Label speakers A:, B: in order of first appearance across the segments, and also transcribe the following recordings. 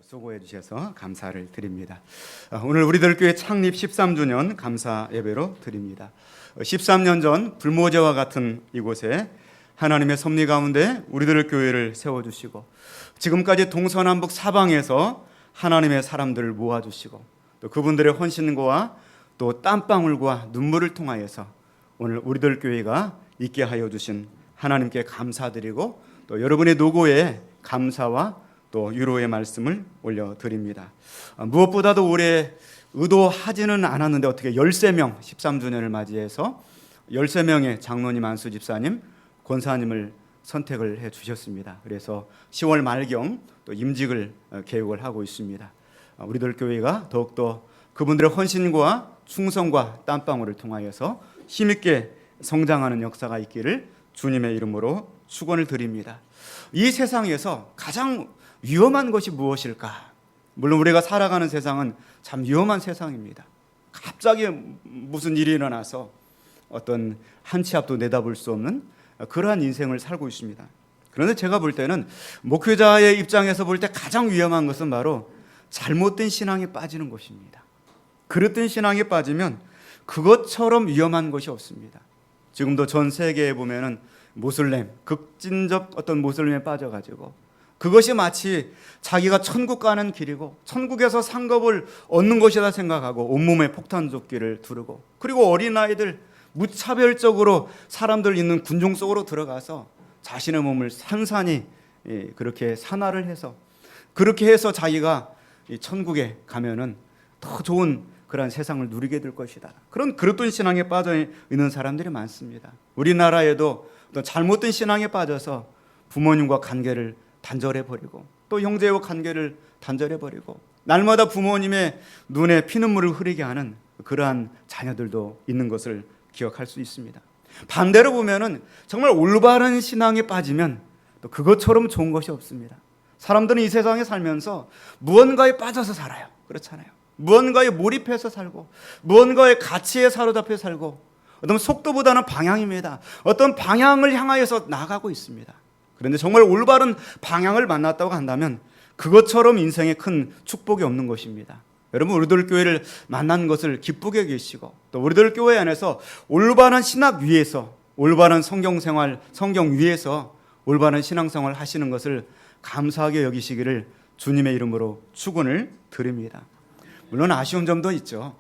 A: 수고해 주셔서 감사를 드립니다. 오늘 우리들 교회 창립 13주년 감사 예배로 드립니다. 13년 전 불모제와 같은 이곳에 하나님의 섭리 가운데 우리들 교회를 세워주시고 지금까지 동서남북 사방에서 하나님의 사람들을 모아주시고 또 그분들의 헌신과 또 땀방울과 눈물을 통하여서 오늘 우리들 교회가 있게 하여 주신 하나님께 감사드리고 또 여러분의 노고에 감사와 또 위로의 말씀을 올려드립니다. 무엇보다도 올해 의도하지는 않았는데 어떻게 13명 13주년을 맞이해서 13명의 장로님, 안수 집사님, 권사님을 선택을 해 주셨습니다. 그래서 10월 말경 또 임직을 계획을 하고 있습니다. 우리들 교회가 더욱더 그분들의 헌신과 충성과 땀방울을 통하여서 힘있게 성장하는 역사가 있기를 주님의 이름으로 축원을 드립니다. 이 세상에서 가장 위험한 것이 무엇일까? 물론 우리가 살아가는 세상은 참 위험한 세상입니다. 갑자기 무슨 일이 일어나서 어떤 한 치 앞도 내다볼 수 없는 그러한 인생을 살고 있습니다. 그런데 제가 볼 때는 목회자의 입장에서 볼 때 가장 위험한 것은 바로 잘못된 신앙에 빠지는 것입니다. 그릇된 신앙에 빠지면 그것처럼 위험한 것이 없습니다. 지금도 전 세계에 보면은 모슬렘, 극진적 어떤 모슬렘에 빠져가지고 그것이 마치 자기가 천국 가는 길이고 천국에서 상급을 얻는 것이다 생각하고 온몸에 폭탄조끼를 두르고 그리고 어린아이들 무차별적으로 사람들 있는 군종 속으로 들어가서 자신의 몸을 산산히 그렇게 산화를 해서 그렇게 해서 자기가 천국에 가면은 더 좋은 그런 세상을 누리게 될 것이다. 그런 그릇된 신앙에 빠져 있는 사람들이 많습니다. 우리나라에도 또 잘못된 신앙에 빠져서 부모님과 관계를 단절해버리고 또 형제와 관계를 단절해버리고 날마다 부모님의 눈에 피눈물을 흐리게 하는 그러한 자녀들도 있는 것을 기억할 수 있습니다. 반대로 보면은 정말 올바른 신앙에 빠지면 또 그것처럼 좋은 것이 없습니다. 사람들은 이 세상에 살면서 무언가에 빠져서 살아요. 그렇잖아요. 무언가에 몰입해서 살고 무언가의 가치에 사로잡혀 살고 어떤 속도보다는 방향입니다. 어떤 방향을 향하여서 나가고 있습니다. 그런데 정말 올바른 방향을 만났다고 한다면 그것처럼 인생에 큰 축복이 없는 것입니다. 여러분 우리들 교회를 만난 것을 기쁘게 계시고 또 우리들 교회 안에서 올바른 신학 위에서 올바른 성경생활, 성경 위에서 올바른 신앙생활 하시는 것을 감사하게 여기시기를 주님의 이름으로 축원을 드립니다. 물론 아쉬운 점도 있죠.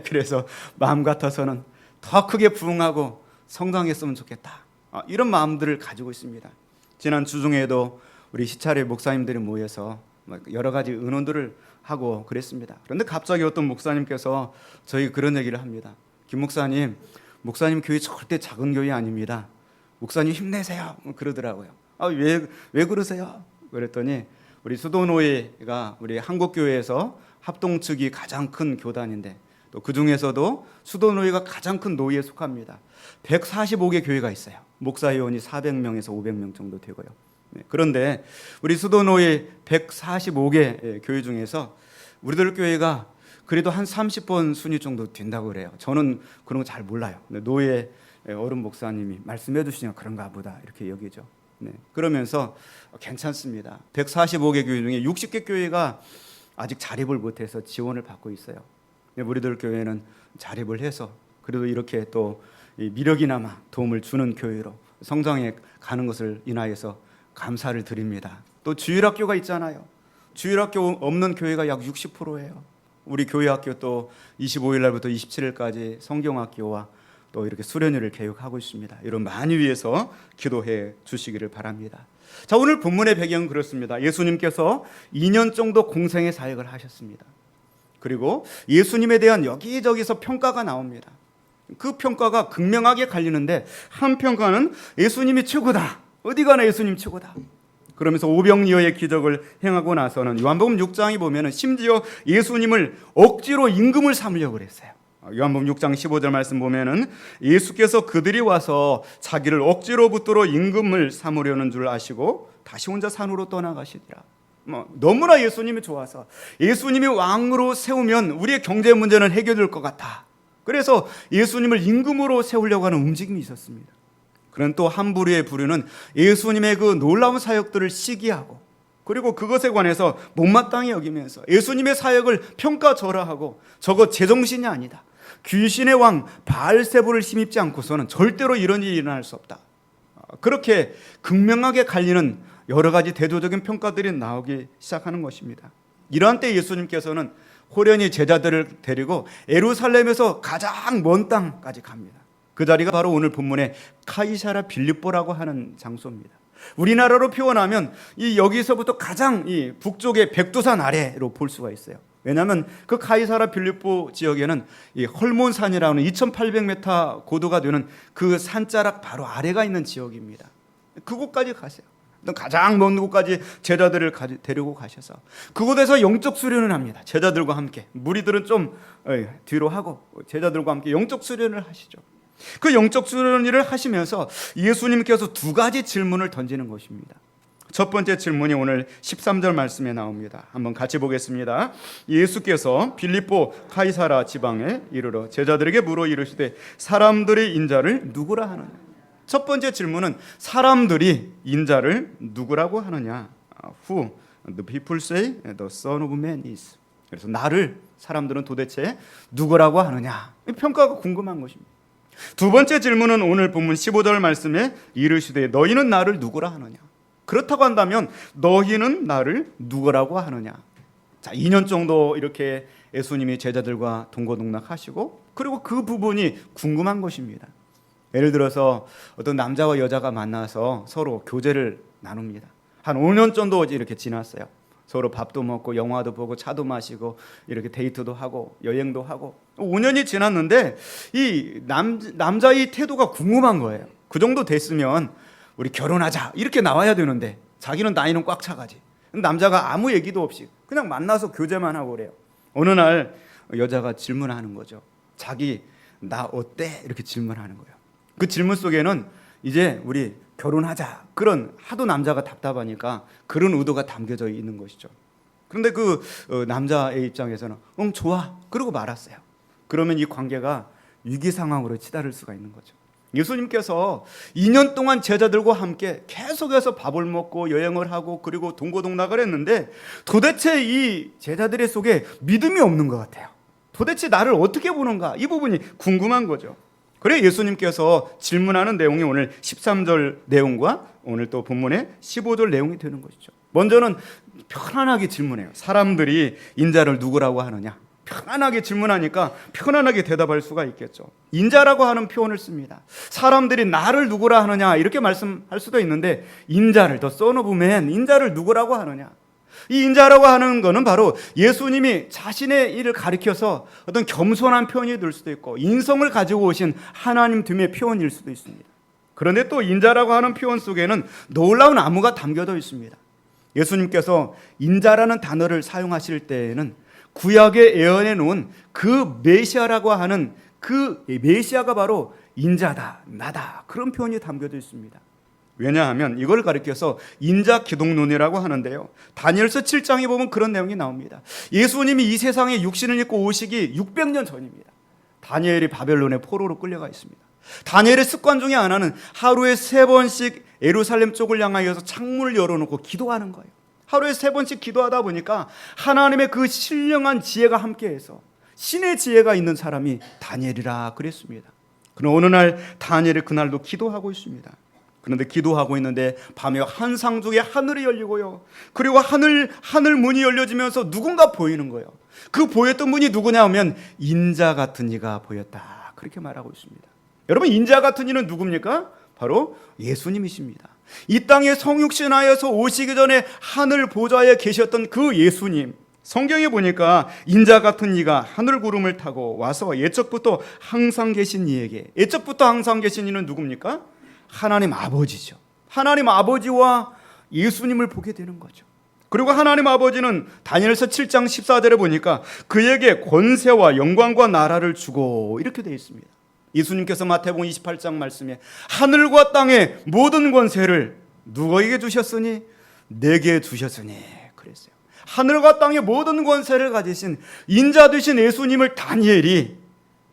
A: 그래서 마음 같아서는 더 크게 부흥하고 성장했으면 좋겠다. 이런 마음들을 가지고 있습니다. 지난 주중에도 우리 시찰의 목사님들이 모여서 여러 가지 의논들을 하고 그랬습니다. 그런데 갑자기 어떤 목사님께서 저희 그런 얘기를 합니다. 김 목사님, 목사님 교회 절대 작은 교회 아닙니다. 목사님 힘내세요. 그러더라고요. 왜 그러세요? 그랬더니 우리 수도노예가 우리 한국교회에서 합동측이 가장 큰 교단인데 또 그중에서도 수도노예가 가장 큰 노예에 속합니다. 145개 교회가 있어요. 목사회원이 400명에서 500명 정도 되고요. 그런데 우리 수도노예 145개 교회 중에서 우리들 교회가 그래도 한 30번 순위 정도 된다고 그래요. 저는 그런 거 잘 몰라요. 노예 어른 목사님이 말씀해 주시니까 그런가 보다 이렇게 여기죠. 그러면서 괜찮습니다. 145개 교회 중에 60개 교회가 아직 자립을 못해서 지원을 받고 있어요. 우리들 교회는 자립을 해서 그래도 이렇게 또 미력이나마 도움을 주는 교회로 성장해 가는 것을 인하여서 감사를 드립니다. 또 주일학교가 있잖아요. 주일학교 없는 교회가 약 60%예요. 우리 교회학교 또 25일 날부터 27일까지 성경학교와 또 이렇게 수련회를 계획하고 있습니다. 이런 많이 위해서 기도해 주시기를 바랍니다. 자, 오늘 본문의 배경은 그렇습니다. 예수님께서 2년 정도 공생의 사역을 하셨습니다. 그리고 예수님에 대한 여기저기서 평가가 나옵니다. 그 평가가 극명하게 갈리는데 한 평가는 예수님이 최고다. 어디 가나 예수님 최고다. 그러면서 오병이어의 기적을 행하고 나서는 요한복음 6장에 보면은 심지어 예수님을 억지로 임금을 삼으려고 그랬어요. 요한복음 6장 15절 말씀 보면은 예수께서 그들이 와서 자기를 억지로 붙들어 임금을 삼으려는 줄 아시고 다시 혼자 산으로 떠나가시더라. 너무나 예수님이 좋아서 예수님이 왕으로 세우면 우리의 경제 문제는 해결될 것 같아. 그래서 예수님을 임금으로 세우려고 하는 움직임이 있었습니다. 그런 또 한 부류의 부류는 예수님의 그 놀라운 사역들을 시기하고 그리고 그것에 관해서 못마땅히 여기면서 예수님의 사역을 평가절하하고 저거 제정신이 아니다, 귀신의 왕 바알세불을 힘입지 않고서는 절대로 이런 일이 일어날 수 없다, 그렇게 극명하게 갈리는 여러 가지 대조적인 평가들이 나오기 시작하는 것입니다. 이러한 때 예수님께서는 호련히 제자들을 데리고 예루살렘에서 가장 먼 땅까지 갑니다. 그 자리가 바로 오늘 본문의 카이사랴 빌립보라고 하는 장소입니다. 우리나라로 표현하면 여기서부터 가장 이 북쪽의 백두산 아래로 볼 수가 있어요. 왜냐하면 그 카이사랴 빌립보 지역에는 이 헐몬산이라는 2800m 고도가 되는 그 산자락 바로 아래가 있는 지역입니다. 그곳까지 가세요. 가장 먼 곳까지 제자들을 데리고 가셔서 그곳에서 영적 수련을 합니다. 제자들과 함께. 무리들은 좀 뒤로 하고 제자들과 함께 영적 수련을 하시죠. 그 영적 수련을 하시면서 예수님께서 두 가지 질문을 던지는 것입니다. 첫 번째 질문이 오늘 13절 말씀에 나옵니다. 한번 같이 보겠습니다. 예수께서 빌립보 카이사랴 지방에 이르러 제자들에게 물어 이르시되 사람들이 인자를 누구라 하느냐. 첫 번째 질문은 사람들이 인자를 누구라고 하느냐. Who the people say the Son of Man is. 그래서 나를 사람들은 도대체 누구라고 하느냐. 평가가 궁금한 것입니다. 두 번째 질문은 오늘 본문 15절 말씀에 이르시되 너희는 나를 누구라 하느냐. 그렇다고 한다면 너희는 나를 누구라고 하느냐. 자, 2년 정도 이렇게 예수님이 제자들과 동고동락하시고 그리고 그 부분이 궁금한 것입니다. 예를 들어서 어떤 남자와 여자가 만나서 서로 교제를 나눕니다. 한 5년 정도 이렇게 지났어요. 서로 밥도 먹고 영화도 보고 차도 마시고 이렇게 데이트도 하고 여행도 하고 5년이 지났는데 이 남자의 태도가 궁금한 거예요. 그 정도 됐으면 우리 결혼하자 이렇게 나와야 되는데 자기는 나이는 꽉 차가지. 남자가 아무 얘기도 없이 그냥 만나서 교제만 하고 그래요. 어느 날 여자가 질문하는 거죠. 자기 나 어때? 이렇게 질문하는 거예요. 그 질문 속에는 이제 우리 결혼하자 그런 하도 남자가 답답하니까 그런 의도가 담겨져 있는 것이죠. 그런데 그 남자의 입장에서는 좋아 그러고 말았어요. 그러면 이 관계가 위기 상황으로 치달을 수가 있는 거죠. 예수님께서 2년 동안 제자들과 함께 계속해서 밥을 먹고 여행을 하고 그리고 동고동락을 했는데 도대체 이 제자들의 속에 믿음이 없는 것 같아요. 도대체 나를 어떻게 보는가 이 부분이 궁금한 거죠. 그래 예수님께서 질문하는 내용이 오늘 13절 내용과 오늘 또 본문의 15절 내용이 되는 것이죠. 먼저는 편안하게 질문해요. 사람들이 인자를 누구라고 하느냐. 편안하게 질문하니까 편안하게 대답할 수가 있겠죠. 인자라고 하는 표현을 씁니다. 사람들이 나를 누구라 하느냐 이렇게 말씀할 수도 있는데 인자를 더 Son of Man, 인자를 누구라고 하느냐. 이 인자라고 하는 것은 바로 예수님이 자신의 일을 가리켜서 어떤 겸손한 표현이 될 수도 있고 인성을 가지고 오신 하나님 됨의 표현일 수도 있습니다. 그런데 또 인자라고 하는 표현 속에는 놀라운 암호가 담겨져 있습니다. 예수님께서 인자라는 단어를 사용하실 때에는 구약에 예언해 놓은 그 메시아라고 하는 그 메시아가 바로 인자다, 나다 그런 표현이 담겨져 있습니다. 왜냐하면 이걸 가리켜서 인자 기독론이라고 하는데요. 다니엘서 7장에 보면 그런 내용이 나옵니다. 예수님이 이 세상에 육신을 입고 오시기 600년 전입니다. 다니엘이 바벨론의 포로로 끌려가 있습니다. 다니엘의 습관 중에 하나는 하루에 3번씩 예루살렘 쪽을 향하여서 창문을 열어놓고 기도하는 거예요. 하루에 3번씩 기도하다 보니까 하나님의 그 신령한 지혜가 함께해서 신의 지혜가 있는 사람이 다니엘이라 그랬습니다. 그러나 어느 날 다니엘이 그날도 기도하고 있습니다. 그런데 기도하고 있는데 밤에 환상 중에 하늘이 열리고요. 그리고 하늘 문이 열려지면서 누군가 보이는 거예요. 그 보였던 분이 누구냐 하면 인자 같은 이가 보였다. 그렇게 말하고 있습니다. 여러분 인자 같은 이는 누굽니까? 바로 예수님이십니다. 이 땅에 성육신하여서 오시기 전에 하늘 보좌에 계셨던 그 예수님. 성경에 보니까 인자 같은 이가 하늘 구름을 타고 와서 예적부터 항상 계신 이에게, 예적부터 항상 계신 이는 누굽니까? 하나님 아버지죠. 하나님 아버지와 예수님을 보게 되는 거죠. 그리고 하나님 아버지는 다니엘서 7장 14절에 보니까 그에게 권세와 영광과 나라를 주고 이렇게 되어 있습니다. 예수님께서 마태복음 28장 말씀에 하늘과 땅의 모든 권세를 누구에게 주셨으니? 내게 주셨으니 그랬어요. 하늘과 땅의 모든 권세를 가지신 인자 되신 예수님을 다니엘이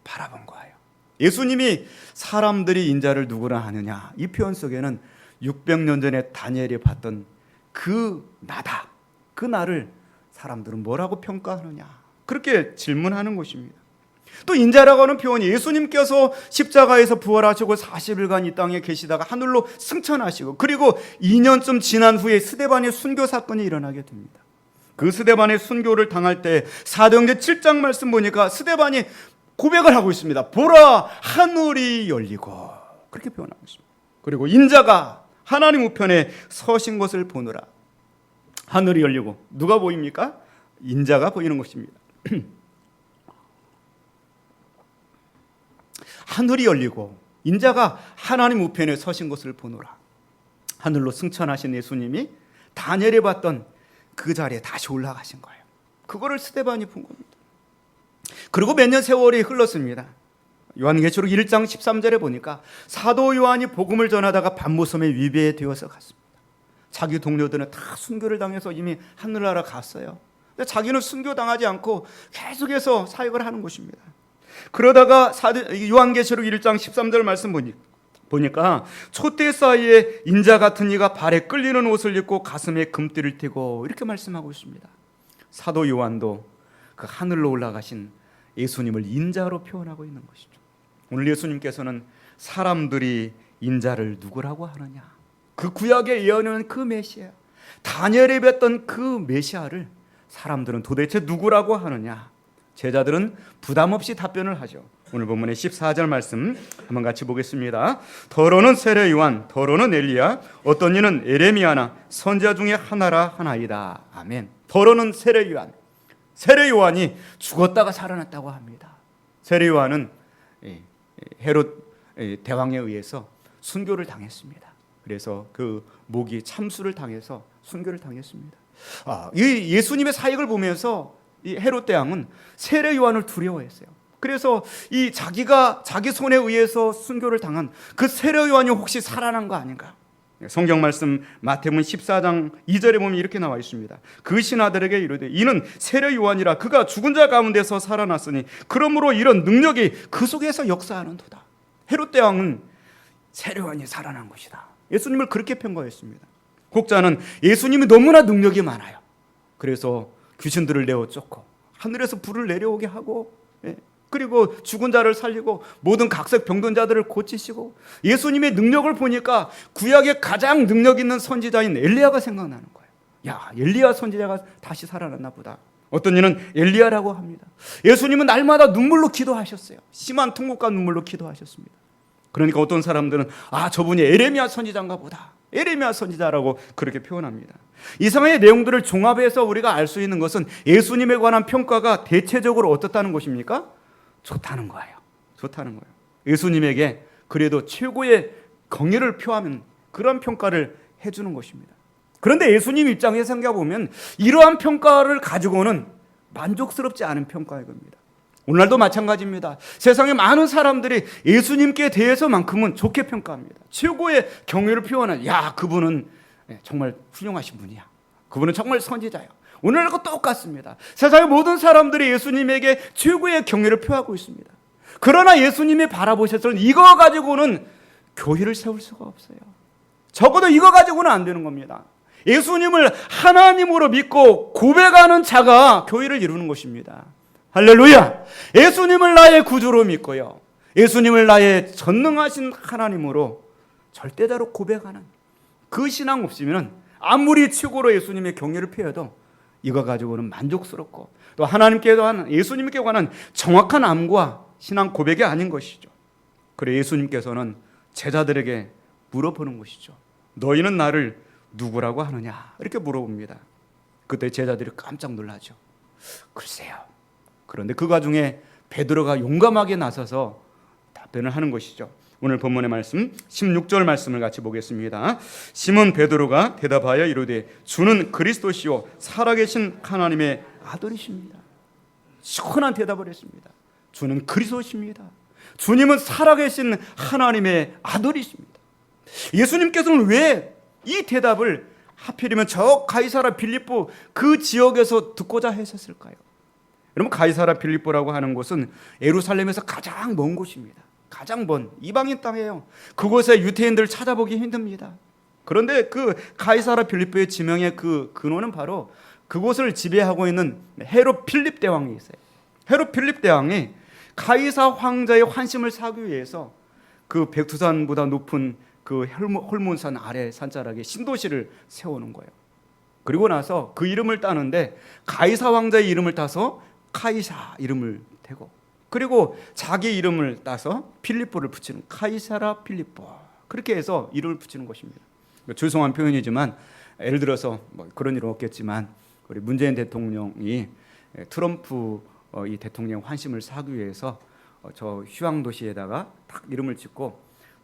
A: 바라본 거예요. 예수님이 사람들이 인자를 누구라 하느냐 이 표현 속에는 600년 전에 다니엘이 봤던 그 나다, 그 나를 사람들은 뭐라고 평가하느냐, 그렇게 질문하는 것입니다. 또 인자라고 하는 표현이 예수님께서 십자가에서 부활하시고 40일간 이 땅에 계시다가 하늘로 승천하시고 그리고 2년쯤 지난 후에 스데반의 순교 사건이 일어나게 됩니다. 그 스데반의 순교를 당할 때 사도행전 7장 말씀 보니까 스데반이 고백을 하고 있습니다. 보라, 하늘이 열리고, 그렇게 표현하고 있습니다. 그리고 인자가 하나님 우편에 서신 것을 보느라. 하늘이 열리고 누가 보입니까? 인자가 보이는 것입니다. 하늘이 열리고 인자가 하나님 우편에 서신 것을 보노라. 하늘로 승천하신 예수님이 다니엘이 봤던 그 자리에 다시 올라가신 거예요. 그거를 스데반이 본 겁니다. 그리고 몇 년 세월이 흘렀습니다. 요한계시록 1장 13절에 보니까 사도 요한이 복음을 전하다가 밤모섬에 위배되어서 갔습니다. 자기 동료들은 다 순교를 당해서 이미 하늘나라 갔어요. 근데 자기는 순교당하지 않고 계속해서 사역을 하는 것입니다. 그러다가 요한계시록 1장 13절 말씀 보니까 촛대 사이에 인자 같은 이가 발에 끌리는 옷을 입고 가슴에 금띠를 띠고, 이렇게 말씀하고 있습니다. 사도 요한도 그 하늘로 올라가신 예수님을 인자로 표현하고 있는 것이죠. 오늘 예수님께서는 사람들이 인자를 누구라고 하느냐, 그 구약에 예언하는 그 메시아, 다니엘이 뵀던 그 메시아를 사람들은 도대체 누구라고 하느냐, 제자들은 부담 없이 답변을 하죠. 오늘 본문의 14절 말씀 한번 같이 보겠습니다. 더러는 세례 요한, 더러는 엘리야, 어떤 이는 에레미야나 선지자 중에 하나라 하나이다. 아멘. 더러는 세례 요한, 세례 요한이 죽었다가 살아났다고 합니다. 세례 요한은 헤롯 대왕에 의해서 순교를 당했습니다. 그래서 그 목이 참수를 당해서 순교를 당했습니다. 이 예수님의 사역을 보면서 이 헤롯 대왕은 세례 요한을 두려워했어요. 그래서 이 자기가 자기 손에 의해서 순교를 당한 그 세례 요한이 혹시 살아난 거 아닌가? 성경 말씀 마태복음 14장 2절에 보면 이렇게 나와 있습니다. 그 신하들에게 이르되 이는 세례 요한이라, 그가 죽은 자 가운데서 살아났으니 그러므로 이런 능력이 그 속에서 역사하는도다. 헤롯 대왕은 세례 요한이 살아난 것이다. 예수님을 그렇게 평가했습니다. 곡자는 예수님이 너무나 능력이 많아요. 그래서 귀신들을 내어 쫓고 하늘에서 불을 내려오게 하고, 그리고 죽은 자를 살리고 모든 각색 병든 자들을 고치시고, 예수님의 능력을 보니까 구약에 가장 능력 있는 선지자인 엘리야가 생각나는 거예요. 야, 엘리야 선지자가 다시 살아났나 보다. 어떤 이는 엘리야라고 합니다. 예수님은 날마다 눈물로 기도하셨어요. 심한 통곡과 눈물로 기도하셨습니다. 그러니까 어떤 사람들은 저분이 에레미야 선지자인가 보다, 에레미야 선지자라고 그렇게 표현합니다. 이상의 내용들을 종합해서 우리가 알 수 있는 것은 예수님에 관한 평가가 대체적으로 어떻다는 것입니까? 좋다는 거예요. 좋다는 거예요. 예수님에게 그래도 최고의 경의를 표하는 그런 평가를 해주는 것입니다. 그런데 예수님 입장에서 생각해보면 이러한 평가를 가지고는 만족스럽지 않은 평가일 겁니다. 오늘날도 마찬가지입니다. 세상에 많은 사람들이 예수님께 대해서만큼은 좋게 평가합니다. 최고의 경의를 표현하는, 그분은 정말 훌륭하신 분이야, 그분은 정말 선지자야. 오늘날과 똑같습니다. 세상의 모든 사람들이 예수님에게 최고의 경의를 표하고 있습니다. 그러나 예수님이 바라보셨을 이거 가지고는 교회를 세울 수가 없어요. 적어도 이거 가지고는 안 되는 겁니다. 예수님을 하나님으로 믿고 고백하는 자가 교회를 이루는 것입니다. 할렐루야! 예수님을 나의 구주로 믿고요, 예수님을 나의 전능하신 하나님으로 절대자로 고백하는 그 신앙 없으면 아무리 최고로 예수님의 경의를 표해도 이거 가지고는 만족스럽고 또 하나님께 관한, 예수님께 관한 정확한 암과 신앙 고백이 아닌 것이죠. 그래 예수님께서는 제자들에게 물어보는 것이죠. 너희는 나를 누구라고 하느냐, 이렇게 물어봅니다. 그때 제자들이 깜짝 놀라죠. 글쎄요. 그런데 그 와중에 베드로가 용감하게 나서서 답변을 하는 것이죠. 오늘 본문의 말씀 16절 말씀을 같이 보겠습니다. 시몬 베드로가 대답하여 이르되 주는 그리스도시요 살아계신 하나님의 아들이십니다. 시원한 대답을 했습니다. 주는 그리스도십니다. 주님은 살아계신 하나님의 아들이십니다. 예수님께서는 왜 이 대답을 하필이면 저 가이사라 빌립보 그 지역에서 듣고자 하셨을까요? 여러분, 가이사라 빌립보라고 하는 곳은 예루살렘에서 가장 먼 곳입니다. 가장 먼 이방인 땅이에요. 그곳에 유대인들을 찾아보기 힘듭니다. 그런데 그 가이사라 빌립보의 지명의 그 근원은 바로 그곳을 지배하고 있는 헤롯 필립 대왕이 있어요. 헤롯 필립 대왕이 가이사 황제의 환심을 사기 위해서 그 백두산보다 높은 그 헐몬산 아래 산자락에 신도시를 세우는 거예요. 그리고 나서 그 이름을 따는데 가이사 황제의 이름을 따서 카이사 이름을 대고, 그리고 자기 이름을 따서 필리포를 붙이는 카이사라 필리포, 그렇게 해서 이름을 붙이는 것입니다. 죄송한 표현이지만 예를 들어서 뭐 그런 일은 없겠지만 우리 문재인 대통령이 트럼프 이 대통령 환심을 사기 위해서 저 휴양도시에다가 딱 이름을 짓고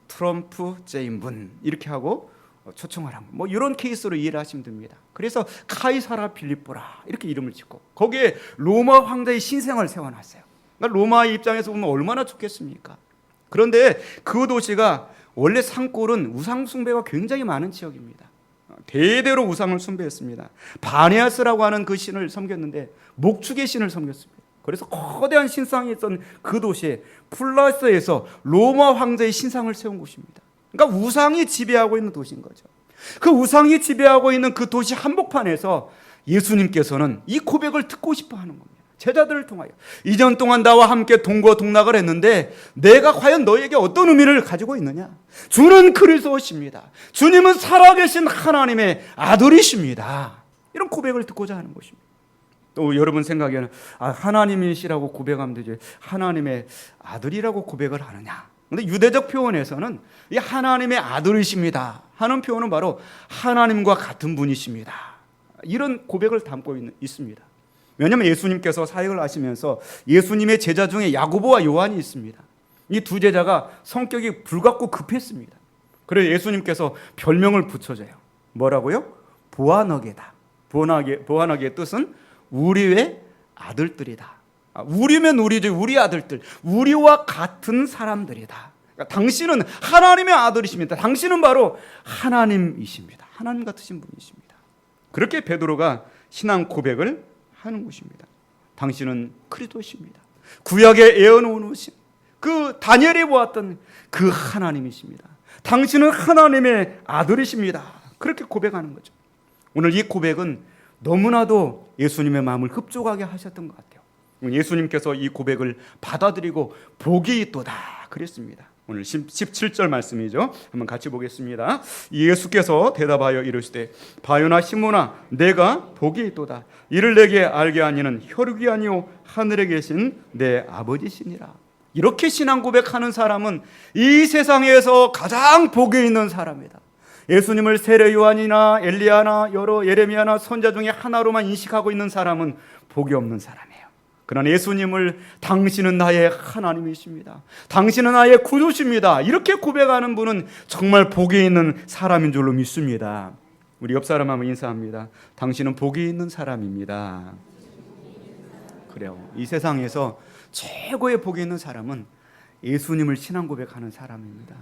A: 트럼프 제임분 이렇게 하고 초청을 한 뭐 이런 케이스로 이해를 하시면 됩니다. 그래서 카이사라 필리포라 이렇게 이름을 짓고 거기에 로마 황제의 신상을 세워놨어요. 그러니까 로마의 입장에서 보면 얼마나 좋겠습니까? 그런데 그 도시가 원래 산골은 우상 숭배가 굉장히 많은 지역입니다. 대대로 우상을 숭배했습니다. 바네아스라고 하는 그 신을 섬겼는데 목축의 신을 섬겼습니다. 그래서 거대한 신상이 있던 그 도시에 플러스에서 로마 황제의 신상을 세운 곳입니다. 그러니까 우상이 지배하고 있는 도시인 거죠. 그 우상이 지배하고 있는 그 도시 한복판에서 예수님께서는 이 고백을 듣고 싶어 하는 겁니다. 제자들을 통하여 2년 동안 나와 함께 동거동락을 했는데 내가 과연 너에게 어떤 의미를 가지고 있느냐? 주는 그리스도십니다. 주님은 살아계신 하나님의 아들이십니다. 이런 고백을 듣고자 하는 것입니다. 또 여러분 생각에는 하나님이시라고 고백하면 되지 하나님의 아들이라고 고백을 하느냐? 근데 유대적 표현에서는 이 하나님의 아들이십니다 하는 표현은 바로 하나님과 같은 분이십니다. 이런 고백을 담고 있습니다. 왜냐하면 예수님께서 사역을 하시면서 예수님의 제자 중에 야고보와 요한이 있습니다. 이 두 제자가 성격이 불같고 급했습니다. 그래서 예수님께서 별명을 붙여줘요. 뭐라고요? 보아너게다. 보아너게의 뜻은 우리의 아들들이다. 우리면 우리지, 우리 아들들, 우리와 같은 사람들이다. 그러니까 당신은 하나님의 아들이십니다. 당신은 바로 하나님이십니다. 하나님 같으신 분이십니다. 그렇게 베드로가 신앙 고백을 하는 것입니다. 당신은 그리스도십니다. 구약에 예언해오신 그 다니엘이 보았던 그 하나님이십니다. 당신은 하나님의 아들이십니다. 그렇게 고백하는 거죠. 오늘 이 고백은 너무나도 예수님의 마음을 흡족하게 하셨던 것 같아요. 예수님께서 이 고백을 받아들이고 복이 있도다 그랬습니다. 오늘 17절 말씀이죠. 한번 같이 보겠습니다. 예수께서 대답하여 이르시되 바요나 시몬아 내가 복이 있도다. 이를 내게 알게 하니는 혈육이 아니오 하늘에 계신 내 아버지시니라. 이렇게 신앙 고백하는 사람은 이 세상에서 가장 복이 있는 사람이다. 예수님을 세례 요한이나 엘리야나 여러 예레미야나 선자 중에 하나로만 인식하고 있는 사람은 복이 없는 사람이에요. 그러나 예수님을 당신은 나의 하나님이십니다. 당신은 나의 구주십니다. 이렇게 고백하는 분은 정말 복이 있는 사람인 줄로 믿습니다. 우리 옆 사람 한번 인사합니다. 당신은 복이 있는 사람입니다. 그래요. 이 세상에서 최고의 복이 있는 사람은 예수님을 신앙 고백하는 사람입니다.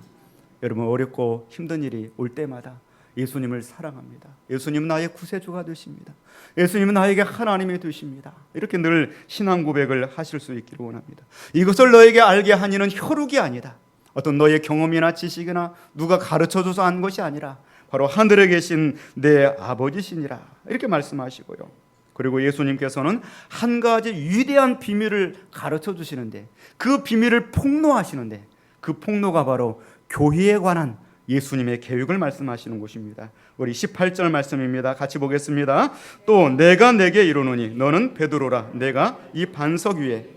A: 여러분 어렵고 힘든 일이 올 때마다 예수님을 사랑합니다. 예수님은 나의 구세주가 되십니다. 예수님은 나에게 하나님이 되십니다. 이렇게 늘 신앙 고백을 하실 수 있기를 원합니다. 이것을 너에게 알게 하니는 혈육이 아니다. 어떤 너의 경험이나 지식이나 누가 가르쳐줘서 한 것이 아니라 바로 하늘에 계신 내 아버지시니라. 이렇게 말씀하시고요. 그리고 예수님께서는 한 가지 위대한 비밀을 가르쳐 주시는데 그 비밀을 폭로하시는데 그 폭로가 바로 교회에 관한 예수님의 계획을 말씀하시는 곳입니다. 우리 18절 말씀입니다. 같이 보겠습니다. 또 내가 내게 이르노니 너는 베드로라. 내가 이 반석 위에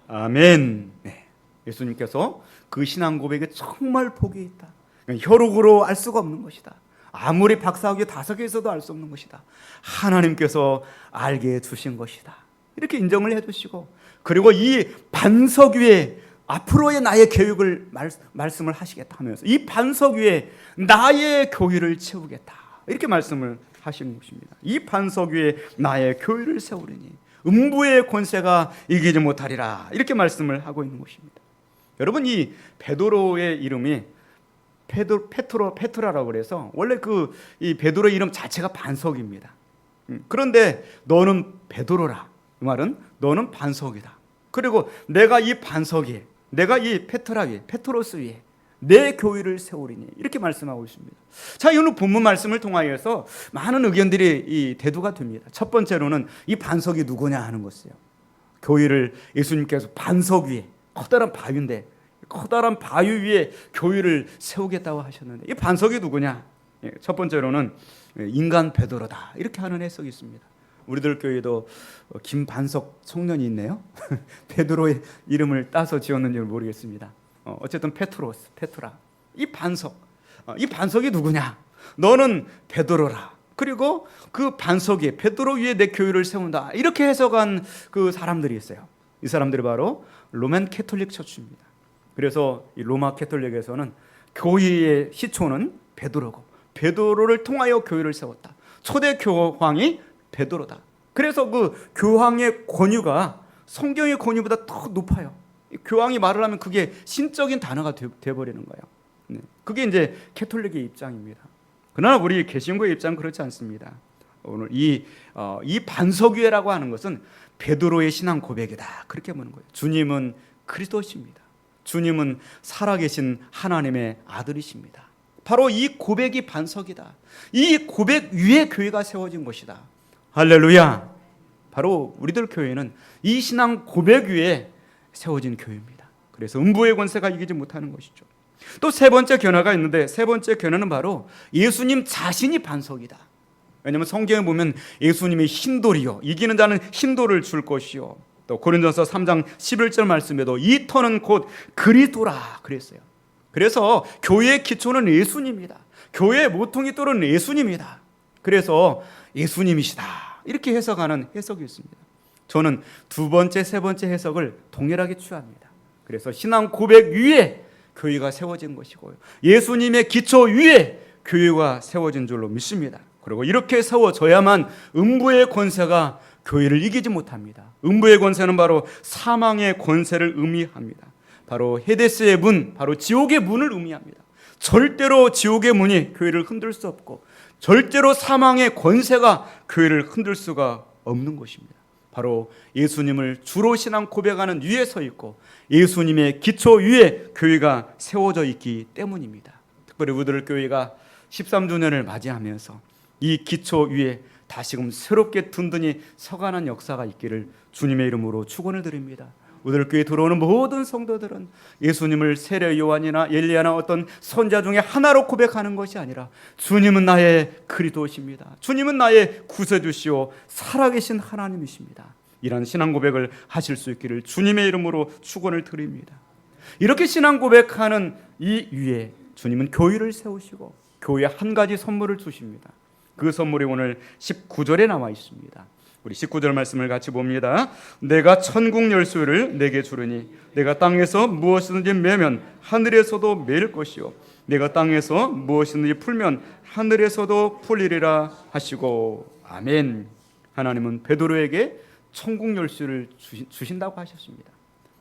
A: 아멘. 네. 예수님께서 그 신앙 고백에 정말 복이 있다. 혈육으로 알 수가 없는 것이다. 아무리 박사학위 5개에서도 알 수 없는 것이다. 하나님께서 알게 해주신 것이다. 이렇게 인정을 해주시고 그리고 이 반석 위에 앞으로의 나의 계획을 말씀을 하시겠다 하면서 이 반석 위에 나의 교회를 채우겠다. 이렇게 말씀을 하시는 것입니다. 이 반석 위에 나의 교회를 세우리니 음부의 권세가 이기지 못하리라. 이렇게 말씀을 하고 있는 것입니다. 여러분 이 베드로의 이름이 페트라라고 그래서 원래 이 베드로의 이름 자체가 반석입니다. 그런데 너는 베드로라. 그 말은 너는 반석이다. 그리고 내가 이 반석 위에 내가 이 페트라 위에 페트로스 위에 내 교회를 세우리니 이렇게 말씀하고 있습니다. 자, 이 오늘 본문 말씀을 통하여서 많은 의견들이 대두가 됩니다. 첫 번째로는 이 반석이 누구냐 하는 것이에요. 교회를 예수님께서 반석 위에, 커다란 바위인데 커다란 바위 위에 교회를 세우겠다고 하셨는데 이 반석이 누구냐? 첫 번째로는 인간 베드로다 이렇게 하는 해석이 있습니다. 우리들 교회도 김반석 청년이 있네요. 베드로의 이름을 따서 지었는지 모르겠습니다. 어쨌든 페트로스, 페트라. 이 반석이 누구냐? 너는 베드로라. 그리고 그 반석 위에, 베드로 위에 내 교회를 세운다. 이렇게 해석한 그 사람들이 있어요. 이 사람들이 바로 로맨 캐톨릭 처치입니다. 그래서 이 로마 캐톨릭에서는 교회의 시초는 베드로고 베드로를 통하여 교회를 세웠다. 초대 교황이 베드로다. 그래서 그 교황의 권위가 성경의 권위보다 더 높아요. 교황이 말을 하면 그게 신적인 단어가 되어버리는 거예요. 그게 이제 캐톨릭의 입장입니다. 그러나 우리 개신교의 입장은 그렇지 않습니다. 오늘 이 반석위라고 하는 것은 베드로의 신앙 고백이다. 그렇게 보는 거예요. 주님은 그리스도십니다. 주님은 살아계신 하나님의 아들이십니다. 바로 이 고백이 반석이다. 이 고백 위에 교회가 세워진 것이다. 할렐루야. 바로 우리들 교회는 이 신앙 고백 위에 세워진 교회입니다. 그래서 음부의 권세가 이기지 못하는 것이죠. 또 세 번째 견해가 있는데 세 번째 견해는 바로 예수님 자신이 반석이다. 왜냐하면 성경에 보면 예수님이 흰돌이요 이기는 자는 흰돌을 줄 것이요 또 고린도전서 3장 11절 말씀에도 이 터는 곧 그리스도라 그랬어요. 그래서 교회의 기초는 예수님이다. 교회의 모퉁이 돌은 예수님이다. 그래서 예수님이시다 이렇게 해석하는 해석이 있습니다. 저는 두 번째, 세 번째 해석을 동일하게 취합니다. 그래서 신앙 고백 위에 교회가 세워진 것이고요. 예수님의 기초 위에 교회가 세워진 줄로 믿습니다. 그리고 이렇게 세워져야만 음부의 권세가 교회를 이기지 못합니다. 음부의 권세는 바로 사망의 권세를 의미합니다. 바로 헤데스의 문, 바로 지옥의 문을 의미합니다. 절대로 지옥의 문이 교회를 흔들 수 없고 절대로 사망의 권세가 교회를 흔들 수가 없는 것입니다. 바로 예수님을 주로 신앙 고백하는 위에 서 있고 예수님의 기초 위에 교회가 세워져 있기 때문입니다. 특별히 우리들 교회가 13주년을 맞이하면서 이 기초 위에 다시금 새롭게 든든히 서가는 역사가 있기를 주님의 이름으로 축원을 드립니다. 우리들 교회에 들어오는 모든 성도들은 예수님을 세례 요한이나 엘리야나 어떤 선자 중에 하나로 고백하는 것이 아니라 주님은 나의 그리스도십니다. 주님은 나의 구세주시오 살아계신 하나님이십니다. 이런 신앙 고백을 하실 수 있기를 주님의 이름으로 축원을 드립니다. 이렇게 신앙 고백하는 이 위에 주님은 교회를 세우시고 교회에 한 가지 선물을 주십니다. 그 선물이 오늘 19절에 나와 있습니다. 우리 19절 말씀을 같이 봅니다. 내가 천국 열쇠를 내게 주르니 내가 땅에서 무엇이든지 매면 하늘에서도 매일 것이요 내가 땅에서 무엇이든지 풀면 하늘에서도 풀리리라 하시고 아멘. 하나님은 베드로에게 천국 열쇠를 주신다고 하셨습니다.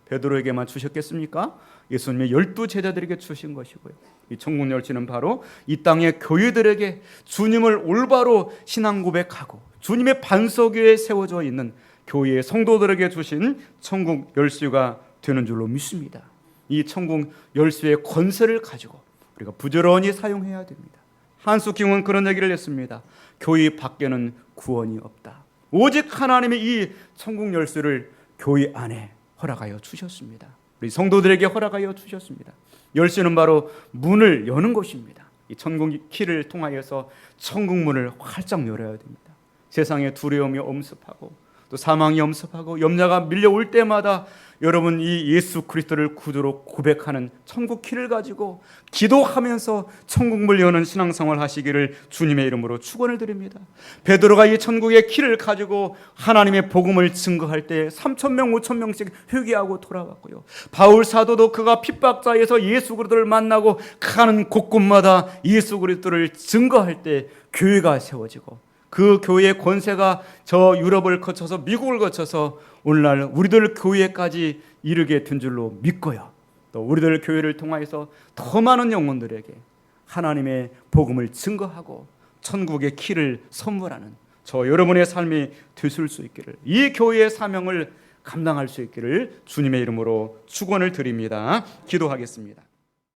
A: 베드로에게만 주셨겠습니까? 예수님의 12제자들에게 주신 것이고요. 이 천국 열쇠는 바로 이 땅의 교회들에게 주님을 올바로 신앙 고백하고 주님의 반석 위에 세워져 있는 교회의 성도들에게 주신 천국 열쇠가 되는 줄로 믿습니다. 이 천국 열쇠의 권세를 가지고 우리가 부지런히 사용해야 됩니다. 한숙경은 그런 얘기를 했습니다. 교회 밖에는 구원이 없다. 오직 하나님이 이 천국 열쇠를 교회 안에 허락하여 주셨습니다. 우리 성도들에게 허락하여 주셨습니다. 열쇠는 바로 문을 여는 것입니다. 이 천국 키를 통하여서 천국 문을 활짝 열어야 됩니다. 세상에 두려움이 엄습하고 또 사망이 엄습하고 염려가 밀려올 때마다 여러분 이 예수 그리스도를 구주로 고백하는 천국 키를 가지고 기도하면서 천국문을 여는 신앙생활 하시기를 주님의 이름으로 축원을 드립니다. 베드로가 이 천국의 키를 가지고 하나님의 복음을 증거할 때 3,000명 5,000명씩 회개하고 돌아왔고요. 바울 사도도 그가 핍박자에서 예수 그리스도를 만나고 가는 곳곳마다 예수 그리스도를 증거할 때 교회가 세워지고 그 교회의 권세가 저 유럽을 거쳐서 미국을 거쳐서 오늘날 우리들 교회까지 이르게 된 줄로 믿고요. 또 우리들 교회를 통하여서 더 많은 영혼들에게 하나님의 복음을 증거하고 천국의 키를 선물하는 저 여러분의 삶이 되실 수 있기를 이 교회의 사명을 감당할 수 있기를 주님의 이름으로 축원을 드립니다. 기도하겠습니다.